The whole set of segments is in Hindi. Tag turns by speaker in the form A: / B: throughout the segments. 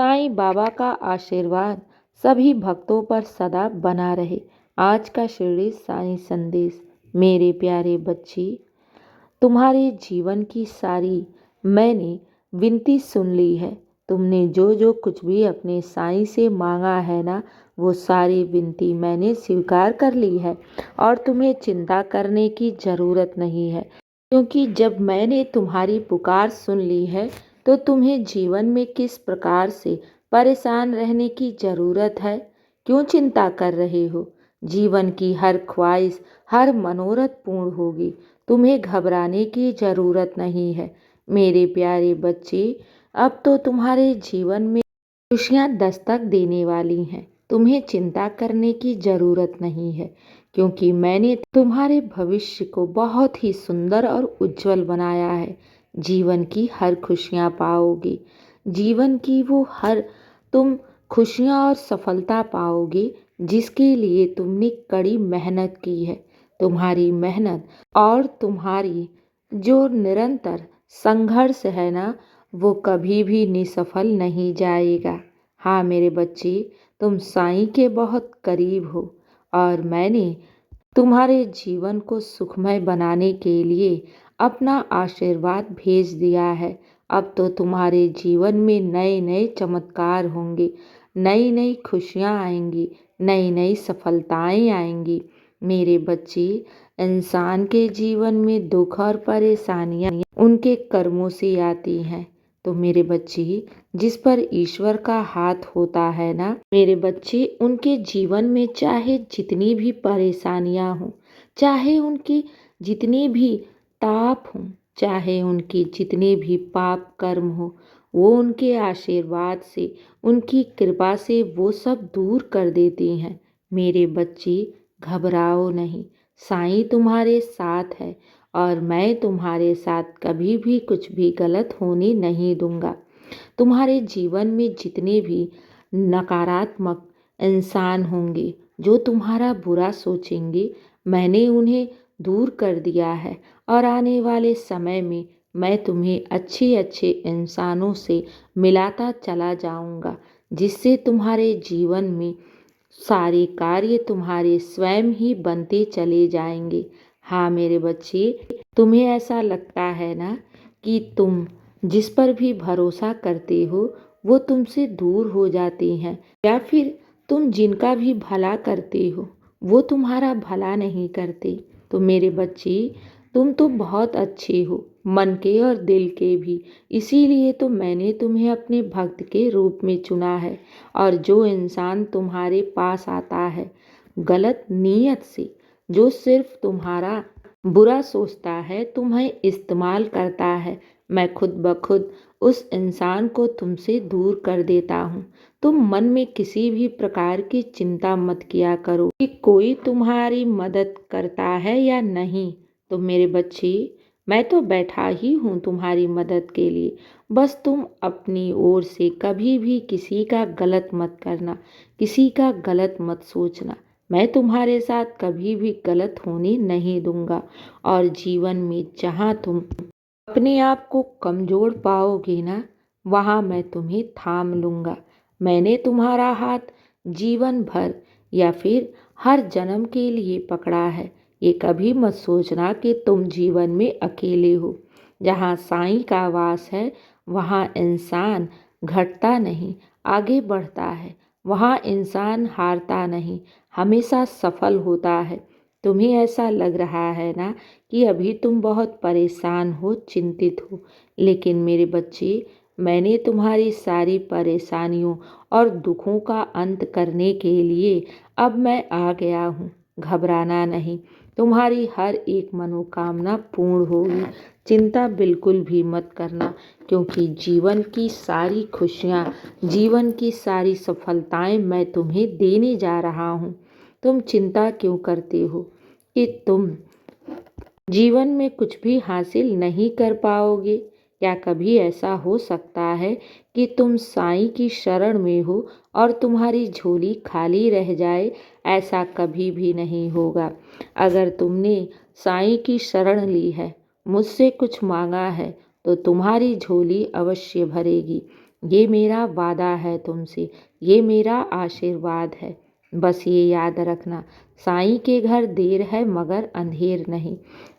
A: साईं बाबा का आशीर्वाद सभी भक्तों पर सदा बना रहे। आज का शिरडी साईं संदेश। मेरे प्यारे बच्चे, तुम्हारे जीवन की सारी मैंने विनती सुन ली है। तुमने जो जो कुछ भी अपने साईं से मांगा है ना, वो सारी विनती मैंने स्वीकार कर ली है और तुम्हें चिंता करने की ज़रूरत नहीं है, क्योंकि जब मैंने तुम्हारी पुकार सुन ली है तो तुम्हें जीवन में किस प्रकार से परेशान रहने की ज़रूरत है। क्यों चिंता कर रहे हो? जीवन की हर ख्वाहिश, हर मनोरथ पूर्ण होगी। तुम्हें घबराने की ज़रूरत नहीं है। मेरे प्यारे बच्चे, अब तो तुम्हारे जीवन में खुशियाँ दस्तक देने वाली हैं। तुम्हें चिंता करने की ज़रूरत नहीं है, क्योंकि मैंने तुम्हारे भविष्य को बहुत ही सुंदर और उज्जवल बनाया है। जीवन की हर खुशियाँ पाओगे। जीवन की वो हर तुम खुशियाँ और सफलता पाओगे जिसके लिए तुमने कड़ी मेहनत की है। तुम्हारी मेहनत और तुम्हारी जो निरंतर संघर्ष है ना, वो कभी भी निसफल नहीं जाएगा। हाँ मेरे बच्चे, तुम साईं के बहुत करीब हो और मैंने तुम्हारे जीवन को सुखमय बनाने के लिए अपना आशीर्वाद भेज दिया है। अब तो तुम्हारे जीवन में नए नए चमत्कार होंगे, नई नई खुशियाँ आएंगी, नई नई सफलताएं आएंगी। मेरे बच्चे, इंसान के जीवन में दुख और परेशानियां उनके कर्मों से आती हैं। तो मेरे बच्चे, जिस पर ईश्वर का हाथ होता है ना मेरे बच्चे, उनके जीवन में चाहे जितनी भी परेशानियां हों, चाहे उनकी जितनी भी ताप हों, चाहे उनके जितने भी पाप कर्म हो, वो उनके आशीर्वाद से, उनकी कृपा से वो सब दूर कर देती हैं। मेरे बच्चे, घबराओ नहीं। साईं तुम्हारे साथ है और मैं तुम्हारे साथ कभी भी कुछ भी गलत होने नहीं दूंगा। तुम्हारे जीवन में जितने भी नकारात्मक इंसान होंगे जो तुम्हारा बुरा सोचेंगे, मैंने उन्हें दूर कर दिया है और आने वाले समय में मैं तुम्हें अच्छे अच्छे इंसानों से मिलाता चला जाऊंगा, जिससे तुम्हारे जीवन में सारे कार्य तुम्हारे स्वयं ही बनते चले जाएंगे। हाँ मेरे बच्चे, तुम्हें ऐसा लगता है ना कि तुम जिस पर भी भरोसा करते हो वो तुमसे दूर हो जाते हैं, या फिर तुम जिनका भी भला करते हो वो तुम्हारा भला नहीं करते। तो मेरे बच्चे, तुम तो बहुत अच्छे हो, मन के और दिल के भी। इसीलिए तो मैंने तुम्हें अपने भक्त के रूप में चुना है। और जो इंसान तुम्हारे पास आता है गलत नीयत से, जो सिर्फ तुम्हारा बुरा सोचता है, तुम्हें इस्तेमाल करता है, मैं खुद ब खुद उस इंसान को तुमसे दूर कर देता हूँ। तुम मन में किसी भी प्रकार की चिंता मत किया करो कि कोई तुम्हारी मदद करता है या नहीं। तो मेरे बच्चे, मैं तो बैठा ही हूँ तुम्हारी मदद के लिए। बस तुम अपनी ओर से कभी भी किसी का गलत मत करना, किसी का गलत मत सोचना। मैं तुम्हारे साथ कभी भी गलत होने नहीं दूंगा। और जीवन में जहाँ तुम अपने आप को कमज़ोर पाओगे ना, वहाँ मैं तुम्हें थाम लूँगा। मैंने तुम्हारा हाथ जीवन भर या फिर हर जन्म के लिए पकड़ा है। ये कभी मत सोचना कि तुम जीवन में अकेले हो। जहाँ साईं का वास है वहाँ इंसान घटता नहीं, आगे बढ़ता है। वहाँ इंसान हारता नहीं, हमेशा सफल होता है। तुम्हें ऐसा लग रहा है ना कि अभी तुम बहुत परेशान हो, चिंतित हो, लेकिन मेरे बच्चे, मैंने तुम्हारी सारी परेशानियों और दुखों का अंत करने के लिए अब मैं आ गया हूँ। घबराना नहीं, तुम्हारी हर एक मनोकामना पूर्ण होगी। चिंता बिल्कुल भी मत करना, क्योंकि जीवन की सारी खुशियाँ, जीवन की सारी सफलताएं मैं तुम्हें देने जा रहा हूँ। तुम चिंता क्यों करते हो कि तुम जीवन में कुछ भी हासिल नहीं कर पाओगे? क्या कभी ऐसा हो सकता है कि तुम साईं की शरण में हो और तुम्हारी झोली खाली रह जाए? ऐसा कभी भी नहीं होगा। अगर तुमने साईं की शरण ली है, मुझसे कुछ मांगा है, तो तुम्हारी झोली अवश्य भरेगी। ये मेरा वादा है तुमसे, ये मेरा आशीर्वाद है। बस ये याद रखना, साईं के घर देर है मगर अंधेर नहीं।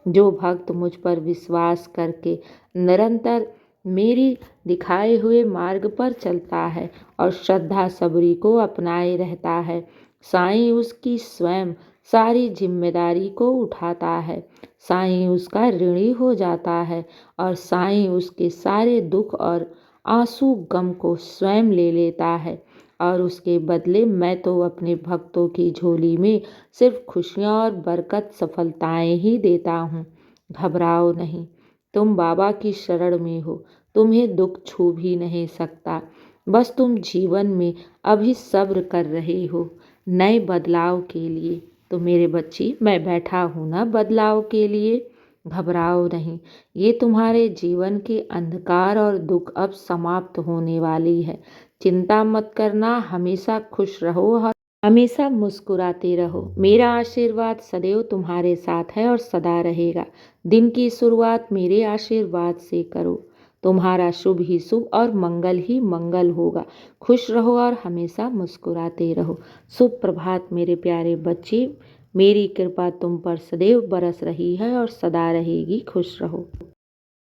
A: जो भक्त मुझ पर विश्वास करके निरंतर मेरी दिखाए हुए मार्ग पर चलता है और श्रद्धा सबरी को अपनाए रहता है, साईं उसकी स्वयं सारी जिम्मेदारी को उठाता है। साईं उसका ऋणी हो जाता है और साईं उसके सारे दुख और आंसू गम को स्वयं ले लेता है। और उसके बदले मैं तो अपने भक्तों की झोली में सिर्फ खुशियाँ और बरकत सफलताएं ही देता हूँ। घबराओ नहीं, तुम बाबा की शरण में हो, तुम्हें दुख छू भी नहीं सकता। बस तुम जीवन में अभी सब्र कर रहे हो नए बदलाव के लिए। तो मेरे बच्ची, मैं बैठा हूँ ना बदलाव के लिए। घबराओ नहीं, ये तुम्हारे जीवन के अंधकार और दुख अब समाप्त होने वाली है। चिंता मत करना, हमेशा खुश रहो और हमेशा मुस्कुराते रहो। मेरा आशीर्वाद सदैव तुम्हारे साथ है और सदा रहेगा। दिन की शुरुआत मेरे आशीर्वाद से करो, तुम्हारा शुभ ही शुभ और मंगल ही मंगल होगा। खुश रहो और हमेशा मुस्कुराते रहो। शुभ प्रभात मेरे प्यारे बच्चे। मेरी कृपा तुम पर सदैव बरस रही है और सदा रहेगी। खुश रहो।